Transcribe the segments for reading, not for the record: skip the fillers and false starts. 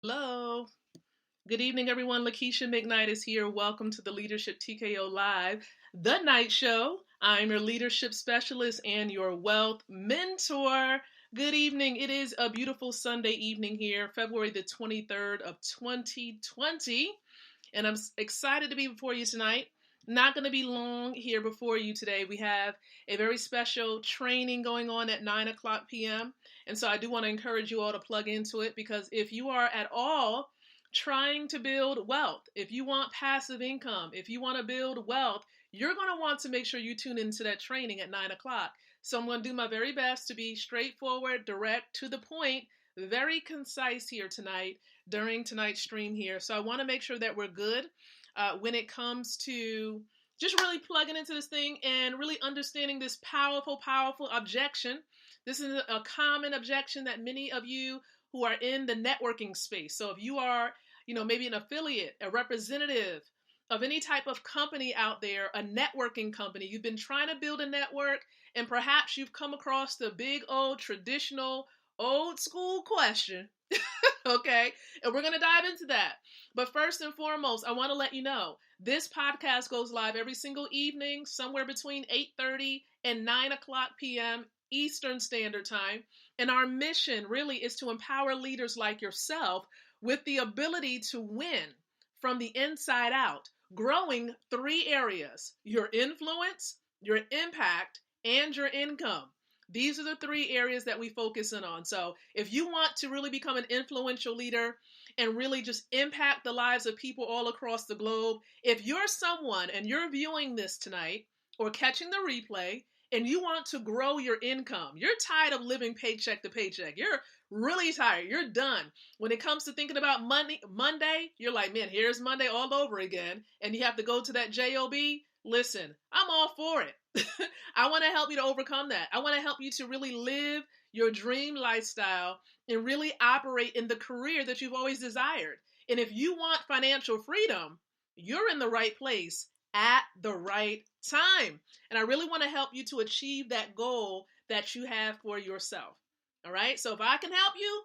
Hello. Good evening, everyone. Lakeisha McKnight is here. Welcome to the Leadership TKO Live, the night show. I'm your leadership specialist and your wealth mentor. Good evening. It is a beautiful Sunday evening here, February the 23rd of 2020. And I'm excited to be before you tonight. Not going to be long here before you today. We have a very special training going on at 9 o'clock p.m. And so I do want to encourage you all to plug into it, because if you are at all trying to build wealth, if you want passive income, if you want to build wealth, you're going to want to make sure you tune into that training at 9 o'clock. So I'm going to do my very best to be straightforward, direct, to the point, very concise here tonight during tonight's stream here. So I want to make sure that we're good when it comes to just really plugging into this thing and really understanding this powerful objection. This is a common objection that many of you who are in the networking space. So if you are, maybe an affiliate, a representative of any type of company out there, a networking company, you've been trying to build a network, and perhaps you've come across the big old traditional old school question. Okay, and we're going to dive into that. But first and foremost, I want to let you know this podcast goes live every single evening, somewhere between 8:30 and 9 o'clock p.m. Eastern Standard Time. And our mission really is to empower leaders like yourself with the ability to win from the inside out, growing three areas: your influence, your impact, and your income. These are the three areas that we focus in on. So if you want to really become an influential leader and really just impact the lives of people all across the globe, if you're someone and you're viewing this tonight or catching the replay and you want to grow your income, you're tired of living paycheck to paycheck, you're really tired, you're done. When it comes to thinking about Monday, you're like, man, here's Monday all over again, and you have to go to that job. Listen, I'm all for it. I want to help you to overcome that. I want to help you to really live your dream lifestyle and really operate in the career that you've always desired. And if you want financial freedom, you're in the right place at the right time. And I really want to help you to achieve that goal that you have for yourself. All right. So if I can help you,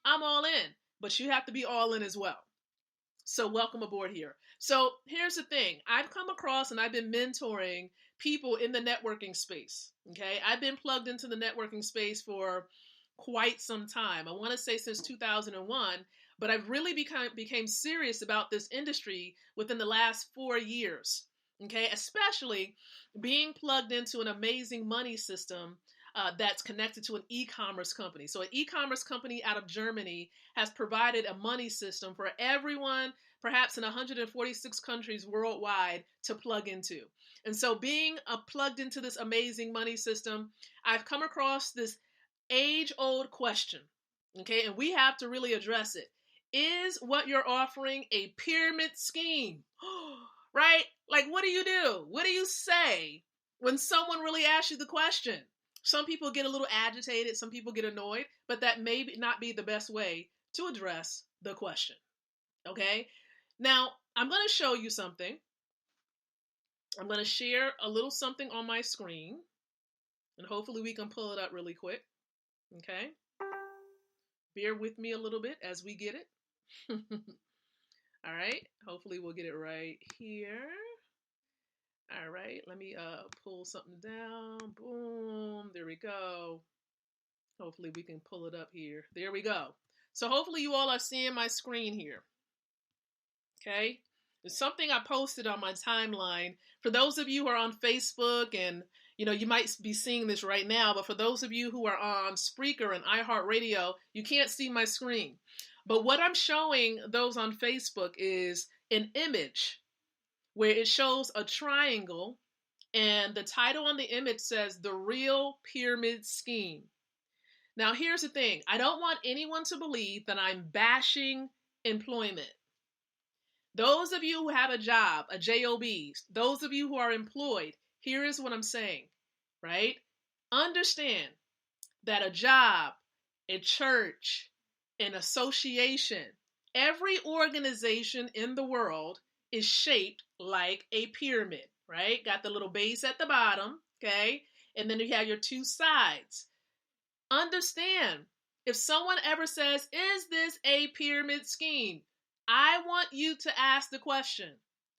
I'm all in, but you have to be all in as well. So welcome aboard here. So here's the thing. I've come across and I've been mentoring people in the networking space. Okay. I've been plugged into the networking space for quite some time. I want to say since 2001, but I've really became serious about this industry within the last 4 years. Okay. Especially being plugged into an amazing money system that's connected to an e-commerce company. So an e-commerce company out of Germany has provided a money system for everyone, perhaps in 146 countries worldwide, to plug into. And so being plugged into this amazing money system, I've come across this age-old question, okay? And we have to really address it. Is what you're offering a pyramid scheme? Right? Like, what do you do? What do you say when someone really asks you the question? Some people get a little agitated, some people get annoyed, but that may not be the best way to address the question. Okay? Now, I'm going to show you something. I'm going to share a little something on my screen, and hopefully we can pull it up really quick. Okay? Bear with me a little bit as we get it. All right. Hopefully we'll get it right here. All right. Let me pull something down. Boom. There we go. Hopefully we can pull it up here. There we go. So hopefully you all are seeing my screen here. Okay. It's something I posted on my timeline. For those of you who are on Facebook, and you might be seeing this right now, but for those of you who are on Spreaker and iHeartRadio, you can't see my screen. But what I'm showing those on Facebook is an image where it shows a triangle, and the title on the image says The Real Pyramid Scheme. Now, here's the thing. I don't want anyone to believe that I'm bashing employment. Those of you who have a job, a job, those of you who are employed, here is what I'm saying, right? Understand that a job, a church, an association, every organization in the world is shaped like a pyramid, right? Got the little base at the bottom, okay? And then you have your two sides. Understand If someone ever says, is this a pyramid scheme? I want you to ask the question,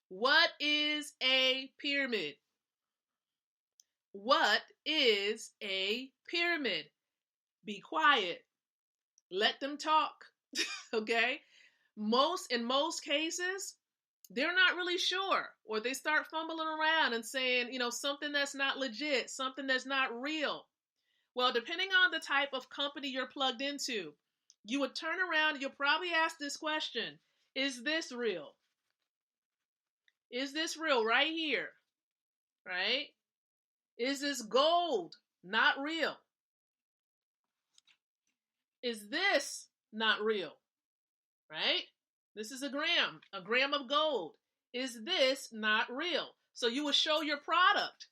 what is a pyramid? What is a pyramid? Be quiet. Let them talk. Okay? In most cases, they're not really sure, or they start fumbling around and saying, something that's not legit, something that's not real. Well, depending on the type of company you're plugged into, you would turn around and you'll probably ask this question, is this real? Is this real right here? Right? Is this gold not real? Is this not real? Right? This is a gram of gold. Is this not real? So you would show your product.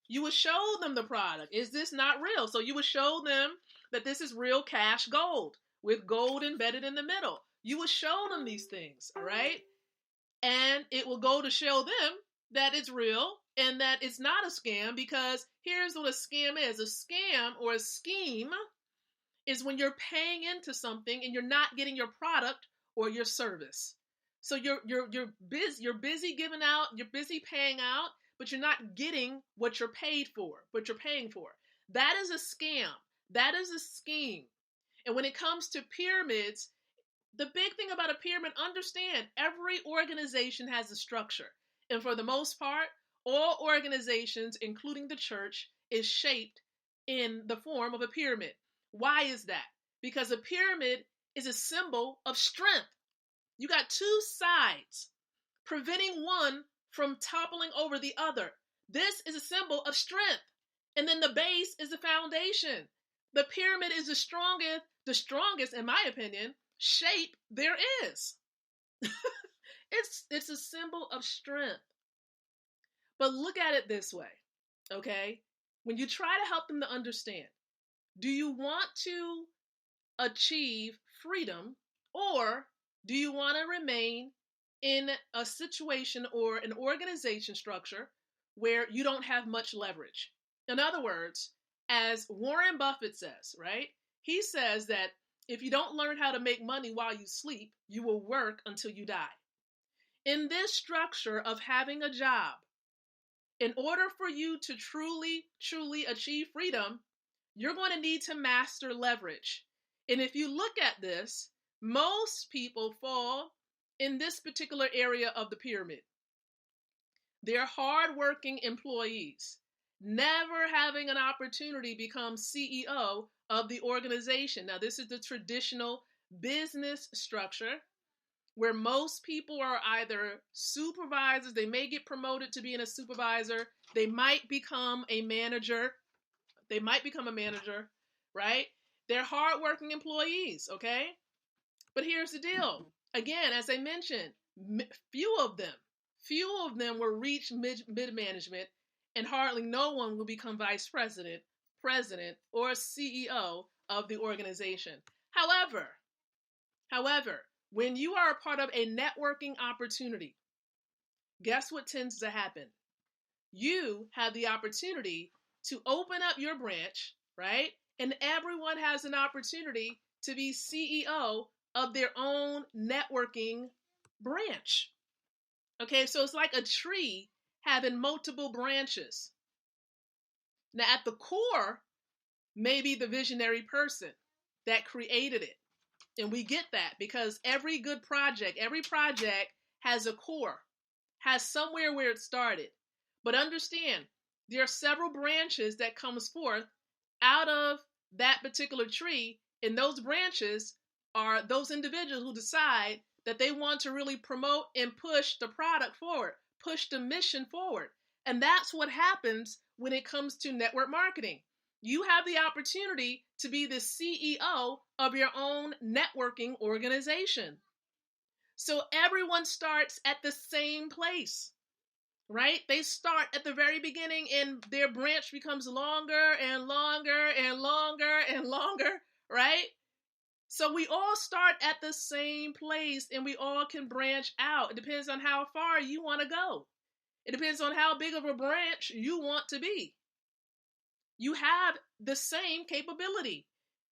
You would show them the product. Is this not real? So you would show them that this is real cash gold with gold embedded in the middle. You would show them these things, all right? And it will go to show them that it's real and that it's not a scam, because here's what a scam is. A scam or a scheme is when you're paying into something and you're not getting your product or your service. So you're busy giving out, you're busy paying out, but you're not getting what you're paid for, what you're paying for. That is a scam. That is a scheme. And when it comes to pyramids, the big thing about a pyramid, understand every organization has a structure. And for the most part, all organizations, including the church, is shaped in the form of a pyramid. Why is that? Because a pyramid is a symbol of strength. You got two sides, preventing one from toppling over the other. This is a symbol of strength. And then the base is the foundation. The pyramid is the strongest, in my opinion, shape there is. It's a symbol of strength. But look at it this way, okay? When you try to help them to understand, do you want to achieve freedom, or do you want to remain in a situation or an organization structure where you don't have much leverage? In other words, as Warren Buffett says, right? He says that if you don't learn how to make money while you sleep, you will work until you die. In this structure of having a job, in order for you to truly achieve freedom, you're going to need to master leverage. And if you look at this, most people fall in this particular area of the pyramid. They're hardworking employees, never having an opportunity to become CEO of the organization. Now, this is the traditional business structure where most people are either supervisors. They may get promoted to being a supervisor. They might become a manager. Right? They're hardworking employees, okay? But here's the deal. Again, as I mentioned, few of them will reach mid-management, and hardly no one will become vice president, president, or CEO of the organization. However, when you are a part of a networking opportunity, guess what tends to happen? You have the opportunity to open up your branch, right? And everyone has an opportunity to be CEO of their own networking branch. Okay, so it's like a tree having multiple branches. Now, at the core, maybe the visionary person that created it. And we get that because every project has a core, has somewhere where it started. But understand, there are several branches that comes forth out of that particular tree, and those branches are those individuals who decide that they want to really promote and push the product forward, push the mission forward. And that's what happens when it comes to network marketing. You have the opportunity to be the CEO of your own networking organization. So everyone starts at the same place, right? They start at the very beginning and their branch becomes longer and longer and longer and longer, right? So we all start at the same place and we all can branch out. It depends on how far you want to go. It depends on how big of a branch you want to be. You have the same capability.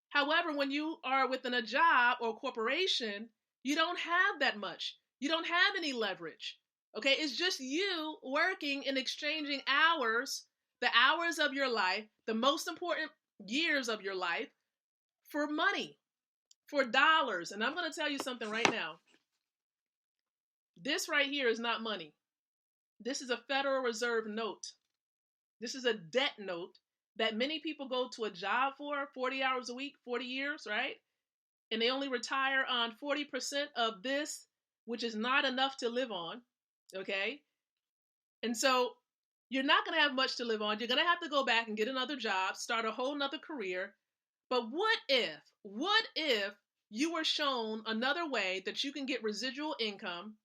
However, when you are within a job or corporation, you don't have that much. You don't have any leverage. Okay, it's just you working and exchanging hours, the hours of your life, the most important years of your life, for money, for dollars. And I'm going to tell you something right now. This right here is not money. This is a Federal Reserve note. This is a debt note that many people go to a job for 40 hours a week, 40 years, right? And they only retire on 40% of this, which is not enough to live on, okay? And so you're not going to have much to live on. You're going to have to go back and get another job, start a whole nother career. But what if you were shown another way that you can get residual income,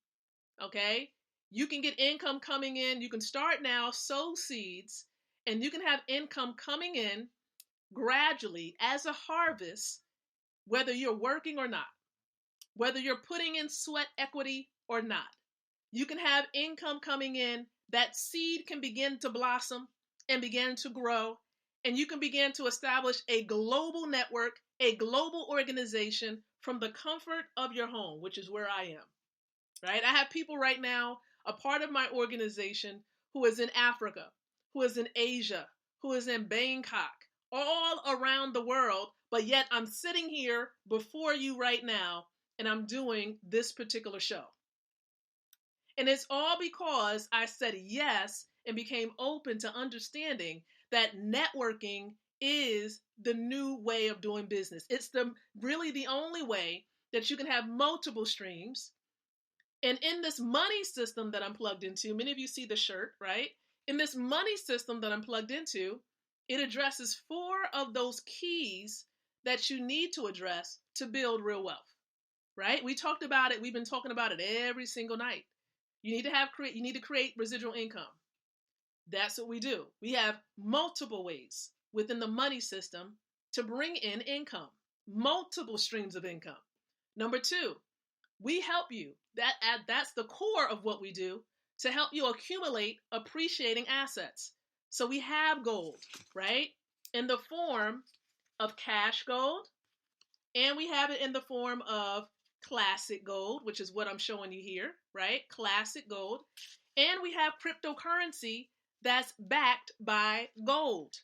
okay? You can get income coming in. You can start now, sow seeds, and you can have income coming in gradually as a harvest, whether you're working or not, whether you're putting in sweat equity or not. You can have income coming in. That seed can begin to blossom and begin to grow, and you can begin to establish a global network, a global organization from the comfort of your home, which is where I am, right? I have people right now, a part of my organization, who is in Africa, who is in Asia, who is in Bangkok, all around the world, but yet I'm sitting here before you right now, and I'm doing this particular show. And it's all because I said yes and became open to understanding that networking is the new way of doing business. It's really the only way that you can have multiple streams. And in this money system that I'm plugged into, many of you see the shirt, right? In this money system that I'm plugged into, it addresses 4 of those keys that you need to address to build real wealth, right? We talked about it. We've been talking about it every single night. You need to create residual income. That's what we do. We have multiple ways within the money system to bring in income, multiple streams of income. Number 2, we help you. That's the core of what we do, to help you accumulate appreciating assets. So we have gold, right? In the form of cash gold, and we have it in the form of classic gold, which is what I'm showing you here, right? Classic gold. And we have cryptocurrency that's backed by gold,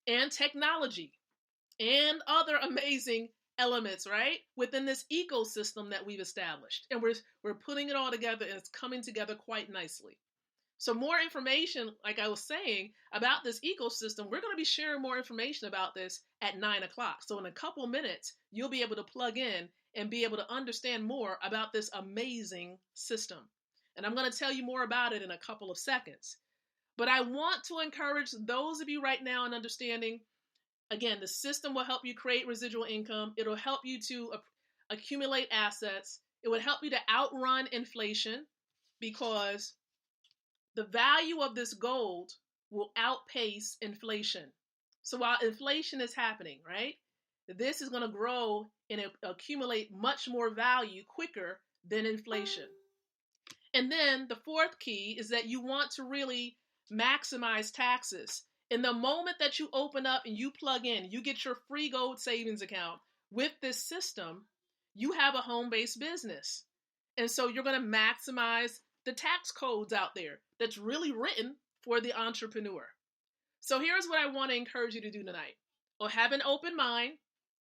and technology, and other amazing elements, right? Within this ecosystem that we've established. And we're putting it all together, and it's coming together quite nicely. So more information, like I was saying, about this ecosystem, we're going to be sharing more information about this at 9 o'clock. So in a couple minutes, you'll be able to plug in and be able to understand more about this amazing system. And I'm going to tell you more about it in a couple of seconds. But I want to encourage those of you right now in understanding, again, the system will help you create residual income. It'll help you to accumulate assets. It would help you to outrun inflation, because the value of this gold will outpace inflation. So while inflation is happening, right, this is going to grow and accumulate much more value quicker than inflation. And then the 4th key is that you want to really maximize taxes. In the moment that you open up and you plug in, you get your free gold savings account with this system, you have a home-based business. And so you're going to maximize the tax codes out there that's really written for the entrepreneur. So here's what I want to encourage you to do tonight. Or have an open mind,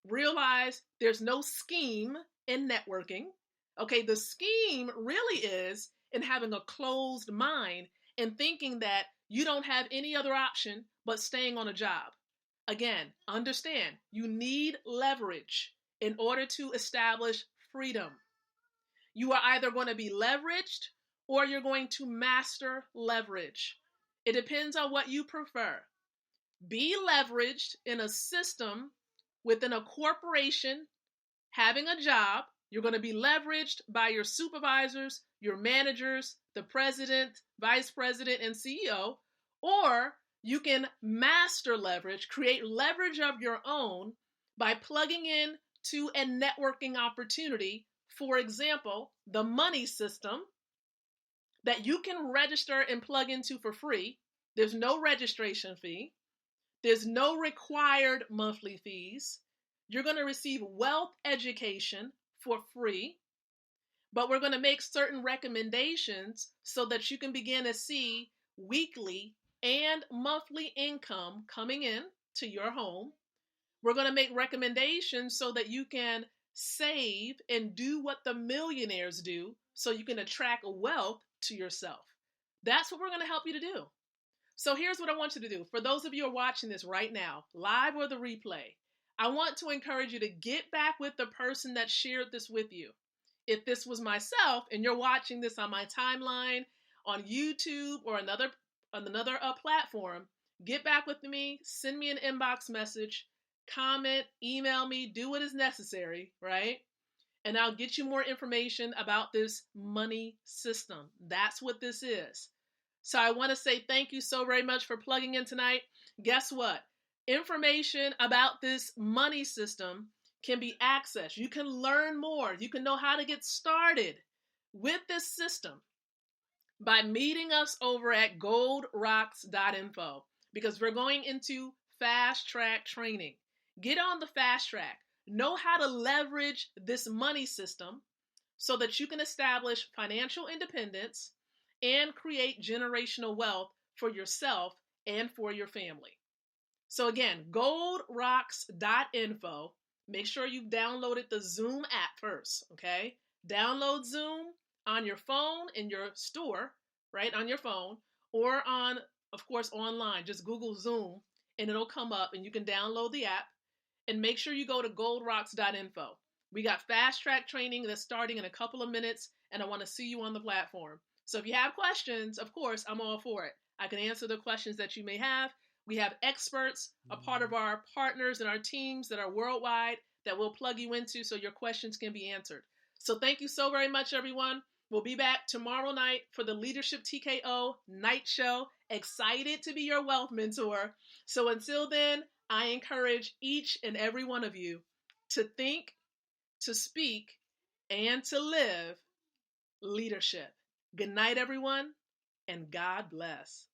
realize there's no scheme in networking. Okay, the scheme really is in having a closed mind and thinking that you don't have any other option but staying on a job. Again, understand, you need leverage in order to establish freedom. You are either going to be leveraged or you're going to master leverage. It depends on what you prefer. Be leveraged in a system within a corporation, having a job. You're going to be leveraged by your supervisors, your managers, the president, vice president, and CEO. Or you can master leverage, create leverage of your own by plugging in to a networking opportunity. For example, the money system that you can register and plug into for free. There's no registration fee. There's no required monthly fees. You're going to receive wealth education for free, but we're going to make certain recommendations so that you can begin to see weekly and monthly income coming in to your home. We're going to make recommendations so that you can save and do what the millionaires do so you can attract wealth to yourself. That's what we're going to help you to do. So here's what I want you to do. For those of you who are watching this right now, live or the replay, I want to encourage you to get back with the person that shared this with you. If this was myself and you're watching this on my timeline, on YouTube or another platform, get back with me, send me an inbox message, comment, email me, do what is necessary, right? And I'll get you more information about this money system. That's what this is. So I want to say thank you so very much for plugging in tonight. Guess what? Information about this money system can be accessed. You can learn more. You can know how to get started with this system by meeting us over at goldrocks.info, because we're going into fast track training. Get on the fast track. Know how to leverage this money system so that you can establish financial independence and create generational wealth for yourself and for your family. So again, goldrocks.info. Make sure you've downloaded the Zoom app first, okay? Download Zoom on your phone in your store, right, on your phone, or on, of course, online. Just Google Zoom and it'll come up and you can download the app. And make sure you go to goldrocks.info. We got fast track training that's starting in a couple of minutes, and I want to see you on the platform. So if you have questions, of course, I'm all for it. I can answer the questions that you may have. We have experts, a part of our partners and our teams that are worldwide that we'll plug you into so your questions can be answered. So thank you so very much, everyone. We'll be back tomorrow night for the Leadership TKO night show. Excited to be your wealth mentor. So until then, I encourage each and every one of you to think, to speak, and to live leadership. Good night, everyone, and God bless.